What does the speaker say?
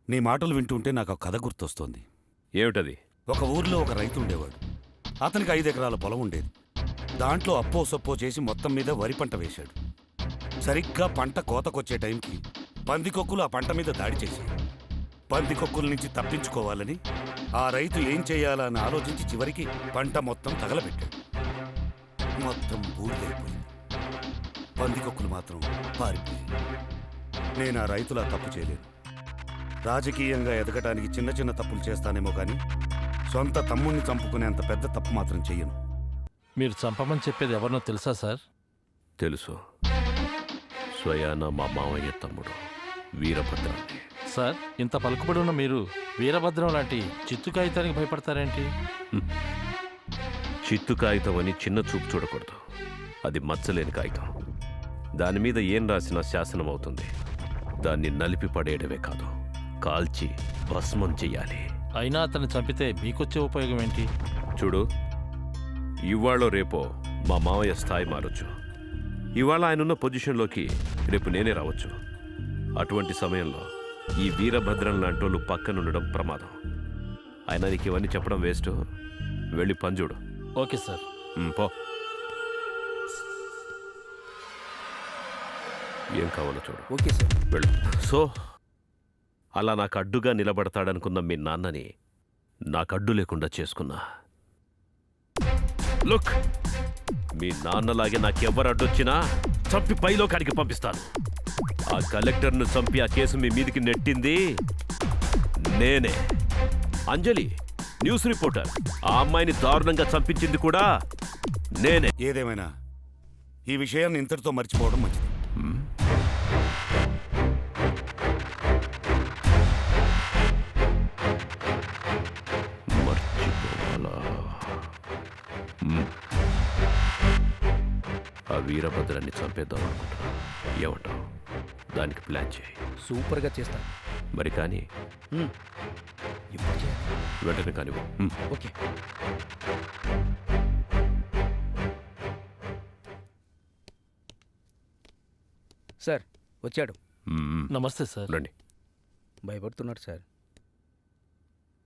నీ మాటలు వింటుంటే నాకు ఒక కథ గుర్తొస్తోంది. ఏమిటది? ఒక ఊర్లో ఒక రైతు ఉండేవాడు. అతనికి 5 ఎకరాల పొలం ఉండేది. దాంట్లో అప్పో సొప్పో చేసి మొత్తం మీద వరి పంట వేశాడు. సరిగ్గా పంట కోతకొచ్చే టైంకి పందికొక్కులు ఆ పంట మీద దాడి చేశాయి. పందికొక్కుల నుంచి తప్పించుకోవాలని ఆ రైతు ఏం చేయాలా అని ఆలోచించి చివరికి పంట మొత్తం తగలబెట్టాడు. మొత్తం బూడిదైపోయింది. పందికొక్కులు మాత్రం పారిపోయాయి. నేను ఆ రైతులా తప్పు చేయలేను. రాజకీయంగా ఎదగటానికి చిన్న చిన్న తప్పులు చేస్తానేమో కానీ సొంత తమ్ముణ్ణి చంపుకునేంత పెద్ద తప్పు మాత్రం చెయ్యను. మీరు చంపమని చెప్పేది ఎవరినో తెలుసా సార్? తెలుసు. స్వయాన మా మామయ్య తమ్ముడు వీరభద్రం. సార్, ఇంత పలుకుబడి ఉన్న మీరు వీరభద్రం లాంటి చిత్తు కాగితానికి భయపడతారేంటి? చిత్తు కాగితం అని చిన్న చూపు చూడకూడదు. అది మచ్చలేని కాగితం. దాని మీద ఏం రాసినా శాసనం అవుతుంది. దాన్ని నలిపి పడేయడమే కాదు, కాల్చి భస్మం చెయ్యాలి. అయినా అతన్ని చంపితే మీకొచ్చే ఉపయోగం ఏంటి? చూడు, ఇవాళో రేపో మా మామయ్య స్థాయి మారొచ్చు. ఇవాళ ఆయనున్న పొజిషన్లోకి రేపు నేనే రావచ్చు. అటువంటి సమయంలో ఈ వీరభద్రం లాంటోళ్ళు పక్కనుండడం ప్రమాదం. ఆయన నీకు ఇవన్నీ చెప్పడం వేస్ట్. వెళ్ళి పని చూడు. Okay sir. పో. ఏం కావాలో చూడు. Okay sir. వెళ్ళు. సో అలా నాకు అడ్డుగా నిలబడతాడనుకున్న మీ నాన్నని నాకు అడ్డు లేకుండా చేసుకున్నా. లుక్, మీ నాన్నలాగే నాకెవ్వరు అడ్డొచ్చినా చంపి పైలోకానికి పంపిస్తాను. ఆ కలెక్టర్ను చంపి ఆ కేసు మీ మీదికి నెట్టింది నేనే. అంజలి న్యూస్ రిపోర్టర్, ఆ అమ్మాయిని దారుణంగా చంపించింది కూడా నేనే. ఏదేమైనా ఈ విషయాన్ని ఇంతటితో మర్చిపోవడం మంచిది. మర్చిపోవాలా? ఆ వీరభద్రాన్ని చంపేద్దాం అనుకుంటున్నా. ఏమంటావు? దానికి ప్లాన్ చేయి. సూపర్గా చేస్తాను. మరి కానీ ఇప్పుడు చేయాలి. వెంటనే కానివ్వు. ఓకే. సార్ వచ్చాడు. నమస్తే సార్. రండి. భయపడుతున్నాడు సార్.